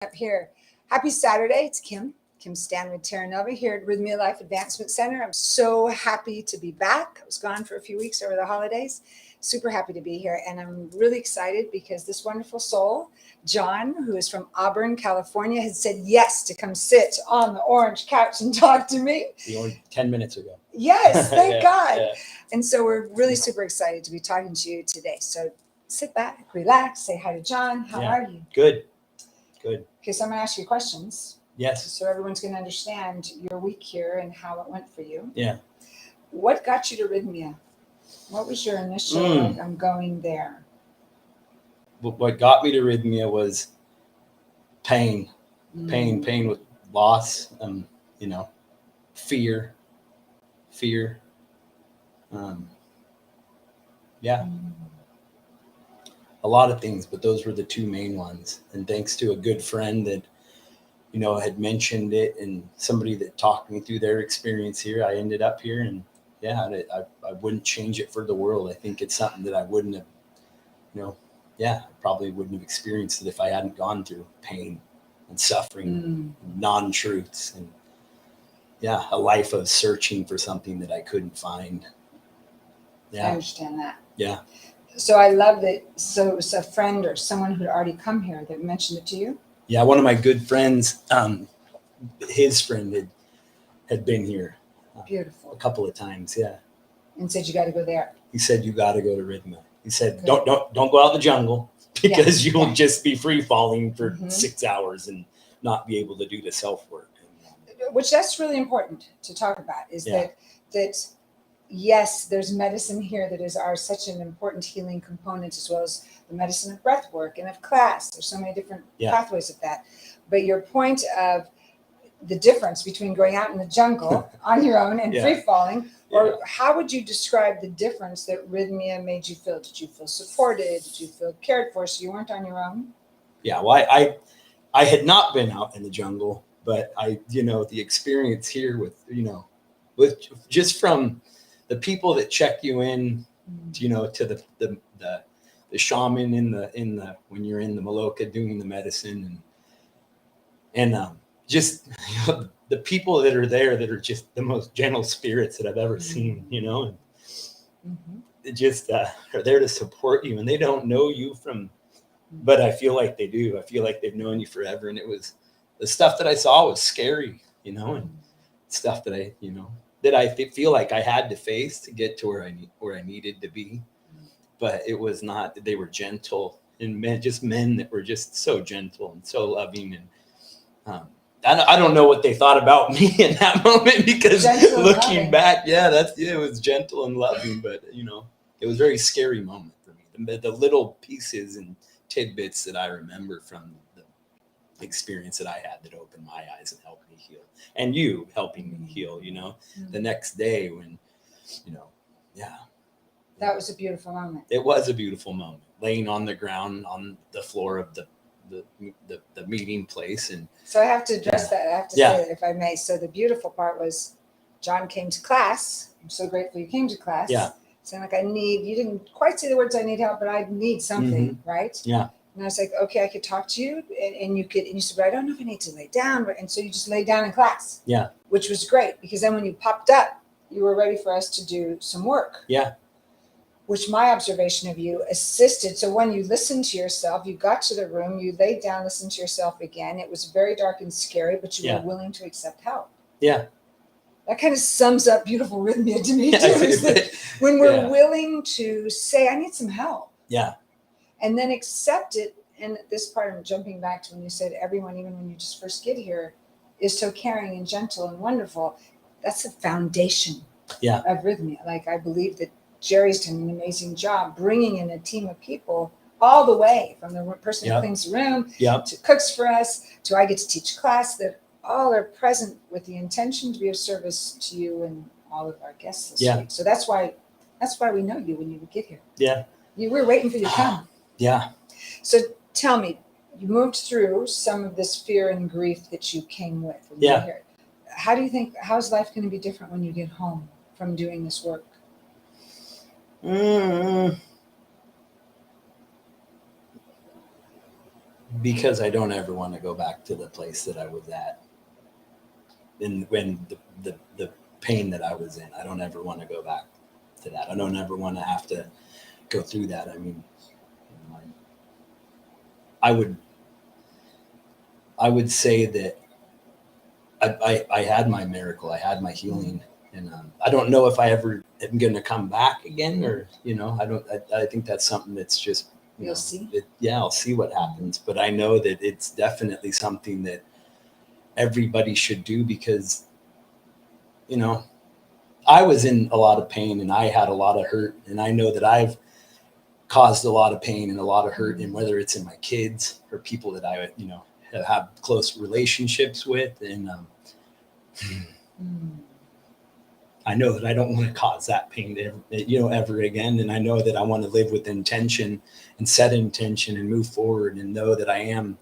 Up here. Happy Saturday. It's Kim Stanwood, Terranova here at Rhythmia Life Advancement Center. I'm so happy to be back. I was gone for a few weeks over the holidays. Super happy to be here. And I'm really excited because this wonderful soul, John, who is from Auburn, California, has said yes to come sit on the orange couch and talk to me. 10 minutes ago. Yes, thank Yeah, God. yeah. And so we're really super excited to be talking to you today. So sit back, relax, say hi to John. How Yeah. are you? Good. Okay, so I'm going to ask you questions. Yes. So everyone's going to understand your week here and how it went for you. Yeah. What got you to Rhythmia? What was your initial, like, I'm going there? What got me to Rhythmia was pain with loss, fear. Yeah, a lot of things, but those were the two main ones. And thanks to a good friend that, had mentioned it and somebody that talked me through their experience here, I ended up here. And I wouldn't change it for the world. I think it's something that I wouldn't have, I probably wouldn't have experienced it if I hadn't gone through pain and suffering, non-truths, and a life of searching for something that I couldn't find. Yeah. I understand that. Yeah. So I love that. So it was a friend or someone who had already come here that mentioned it to you? Yeah, one of my good friends, his friend had been here Beautiful. a couple of times, yeah. And said you got to go there. He said you got to go to Rhythmia. He said don't go out in the jungle because you'll just be free falling for 6 hours and not be able to do the self work. Which that's really important to talk about. Is that yes, there's medicine here that is such an important healing component, as well as the medicine of breath work and of class. There's so many different pathways of that. But your point of the difference between going out in the jungle on your own and free falling, or how would you describe the difference that Rhythmia made you feel? Did you feel supported? Did you feel cared for so you weren't on your own? Yeah, well, I had not been out in the jungle, but the experience here with just from the people that check you in, to the shaman in the when you're in the Maloka doing the medicine and just the people that are there that are just the most gentle spirits that I've ever seen, and they just are there to support you, and they don't know you but I feel like they do. I feel like they've known you forever, and it was the stuff that I saw was scary, and stuff that I feel like I had to face to get to where I needed to be, but it was not that they were gentle and men that were just so gentle and so loving. And I don't know what they thought about me in that moment, because looking back, it was gentle and loving, but it was a very scary moment for me. The little pieces and tidbits that I remember from the experience that I had that opened my eyes and helped me heal, and you helping me heal, the next day when, That was a beautiful moment. It was a beautiful moment, laying on the ground on the floor of the meeting place. And so I have to address that. I have to say that, if I may. So the beautiful part was John came to class. I'm so grateful you came to class. Yeah. Saying like, you didn't quite say the words I need help, but I need something, right? Yeah. And I was like, okay, I could talk to you, and you said, but I don't know if I need to lay down. And so you just laid down in class. Yeah. Which was great, because then when you popped up, you were ready for us to do some work. Yeah. Which my observation of you assisted. So when you listened to yourself, you got to the room, you laid down, listened to yourself again. It was very dark and scary, but you were willing to accept help. Yeah. That kind of sums up beautiful Rhythmia to me, too. Is that when we're willing to say, I need some help. Yeah. And then accept it. And this part, I'm jumping back to when you said everyone, even when you just first get here, is so caring and gentle and wonderful. That's the foundation of Rhythmia. Like, I believe that Jerry's done an amazing job bringing in a team of people all the way from the person who cleans the room to cooks for us to I get to teach class, that all are present with the intention to be of service to you and all of our guests this week. So that's why we know you when you get here. Yeah. We're waiting for you to come. Yeah. So tell me, you moved through some of this fear and grief that you came with when you were here. How do you think, how's life going to be different when you get home from doing this work? Because I don't ever want to go back to the place that I was at. And when the pain that I was in, I don't ever want to go back to that. I don't ever want to have to go through that. I mean, I would say that I had my miracle. I had my healing, and I don't know if I ever am going to come back again, or I think that's something that's just you'll see. I'll see what happens. But I know that it's definitely something that everybody should do, because I was in a lot of pain and I had a lot of hurt, and I know that I've caused a lot of pain and a lot of hurt, and whether it's in my kids or people that I have close relationships with, and I know that I don't want to cause that pain ever again, and I know that I want to live with intention and set intention and move forward and know that I am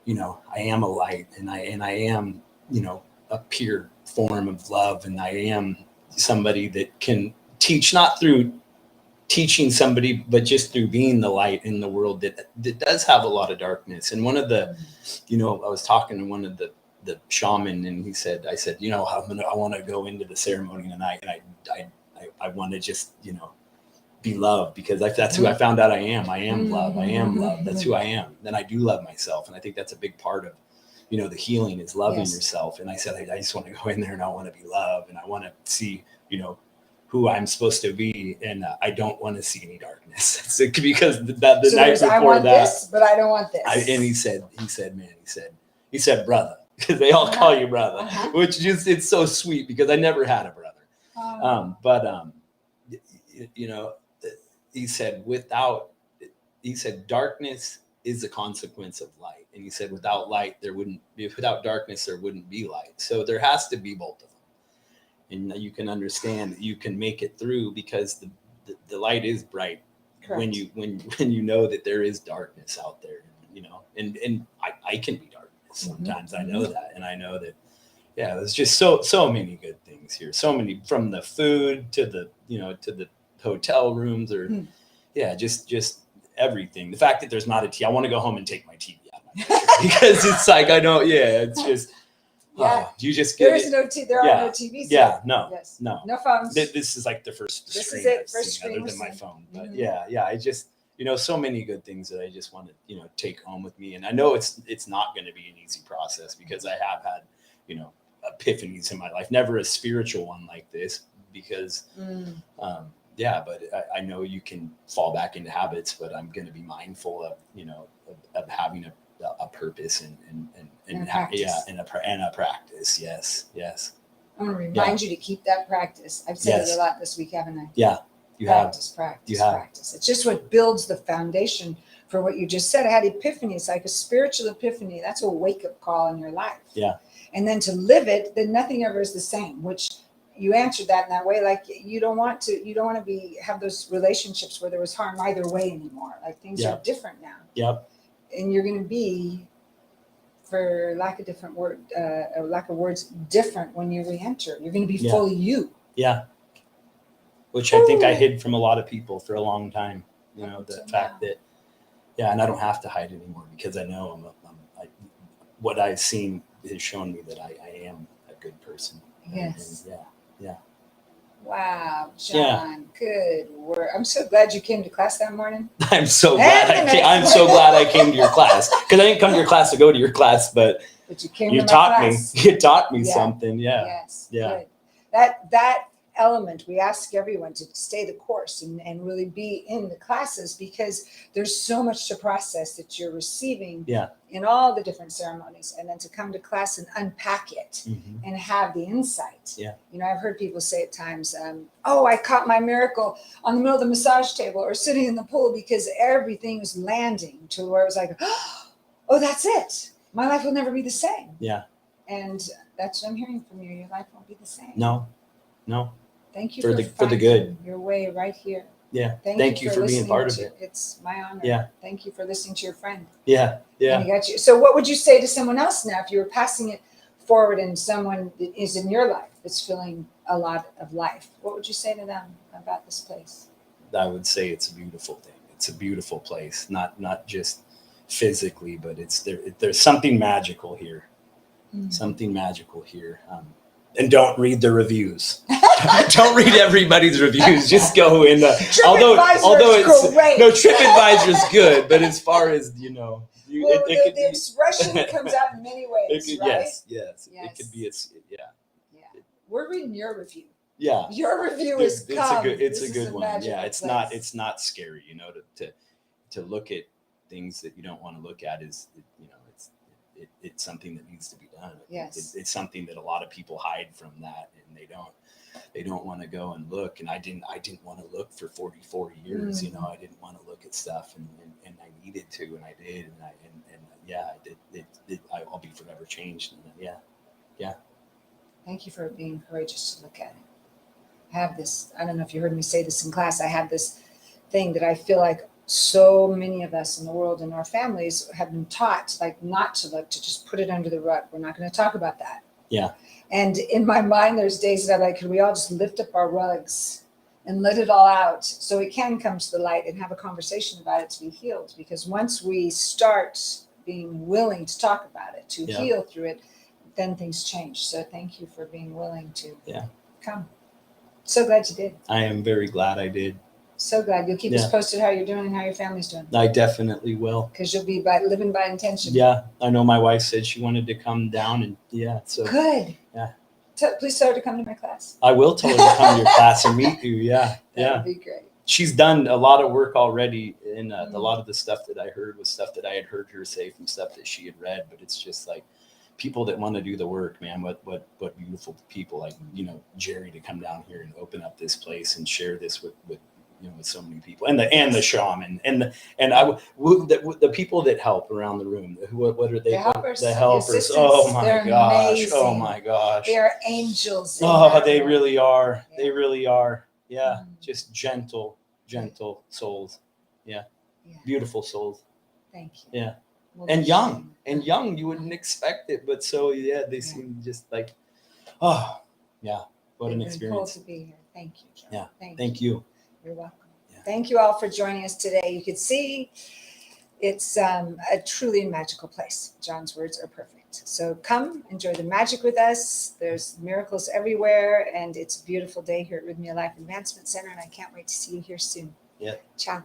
a light, and I am a pure form of love, and I am somebody that can teach, not through teaching somebody, but just through being the light in the world that does have a lot of darkness. And one of the, I was talking to one of the shaman, and I said, I want to go into the ceremony tonight, and I want to just, be loved, because that's who I found out I am. I am love. I am love. That's who I am. Then I do love myself. And I think that's a big part of, the healing is loving yourself. And I said, I just want to go in there and I want to be loved, and I want to see, who I'm supposed to be, and I don't want to see any darkness. Because the night before I want that, this, but I don't want this. And he said, brother, because they all call you brother, which just, it's so sweet, because I never had a brother. He said, darkness is a consequence of light. And he said, without darkness, there wouldn't be light. So there has to be both of them. And you can understand that you can make it through, because the light is bright. Correct. when you know that there is darkness out there, and I can be darkness sometimes. I know that, and I know that, there's just so many good things here. So many, from the food to the hotel rooms, or just everything. The fact that there's not a TV, I want to go home and take my TV out of my bedroom, because it's like, it's just. You just get there are no TVs. No phones. This is like the first screen I've seen, other than my phone. But I just so many good things that I just want to take home with me. And I know it's not going to be an easy process, because I have had epiphanies in my life. Never a spiritual one like this, because but I know you can fall back into habits. But I'm going to be mindful of having a purpose and a practice. Yes. I'm going to remind you to keep that practice. I've said it a lot this week, haven't I? Yeah, Practice. It's just what builds the foundation for what you just said. I had epiphany. It's like a spiritual epiphany. That's a wake-up call in your life. Yeah. And then to live it, then nothing ever is the same, which you answered that in that way. Like you don't want to have those relationships where there was harm either way anymore. Like things are different now. Yep. And you're going to be, for lack of words, different when you re-enter. You're going to be fully you. Yeah. Which I think I hid from a lot of people for a long time. The fact that, and I don't have to hide anymore, because I know what I've seen has shown me that I am a good person. Yes. And Wow, John, good work. I'm so glad you came to class that morning. I'm so glad I came to your class, because I didn't come to your class to go to your class, but you came you to my taught class. me. You taught me something. Yeah. Yes. Yeah. Good. That element, we ask everyone to stay the course and really be in the classes, because there's so much to process that you're receiving in all the different ceremonies, and then to come to class and unpack it and have the insight. I've heard people say at times, I caught my miracle on the middle of the massage table or sitting in the pool, because everything was landing to where it was like, oh, that's it. My life will never be the same. Yeah. And that's what I'm hearing from you. Your life won't be the same. No. Thank you for the good. Your way right here. Yeah. Thank you for being part of it. It's my honor. Yeah. Thank you for listening to your friend. Yeah. And you got you. So what would you say to someone else now if you were passing it forward and someone that is in your life that's feeling a lot of life? What would you say to them about this place? I would say it's a beautiful thing. It's a beautiful place. Not just, physically, but there's something magical here. Something magical here. And don't read the reviews. Don't read everybody's reviews. Just go in the. although it's great. No, TripAdvisor is good, but as far as well, the expression comes out in many ways, right? Yes. It could be We're reading your review. Yeah. Your review is it's a good one. Yeah, it's place. not scary, to look at things that you don't want to look at it's something that needs to be done. Yes. It's something that a lot of people hide from that, and they don't want to go and look. And I didn't want to look for 44 years. I didn't want to look at stuff, and I needed to, and I did, I'll be forever changed. And Thank you for being courageous to look at it. I have this, I don't know if you heard me say this in class, I have this thing that I feel like so many of us in the world and our families have been taught, like, not to look, to just put it under the rug. We're not going to talk about that. Yeah. And in my mind, there's days that I'm like, could we all just lift up our rugs and let it all out so it can come to the light and have a conversation about it to be healed? Because once we start being willing to talk about it, to heal through it, then things change. So thank you for being willing to come. So glad you did. I am very glad I did. So glad. You'll keep us posted how you're doing and how your family's doing. I definitely will. Because you'll be living by intention. Yeah, I know my wife said she wanted to come down, and so good. Yeah. Please tell her to come to my class. I will tell her to come to your class and meet you. Yeah, that would be great. She's done a lot of work already, and a lot of the stuff that I heard was stuff that I had heard her say from stuff that she had read. But it's just like people that want to do the work, man. What beautiful people, like Jerry, to come down here and open up this place and share this with so many people, and the shaman, and the people that help around the room. What are they? The helpers. The helpers. Oh my gosh! Amazing. Oh my gosh! They are angels. They really are. Yeah. They really are. Yeah, just gentle souls. Yeah, beautiful souls. Thank you. Yeah, and young. You wouldn't expect it, but they seem just like, what an experience. Cool to be here. Thank you, John. Yeah, thank you. You're welcome. Yeah. Thank you all for joining us today. You could see it's a truly magical place. John's words are perfect. So come, enjoy the magic with us. There's miracles everywhere, and it's a beautiful day here at Rhythmia Life Advancement Center, and I can't wait to see you here soon. Yeah. Ciao.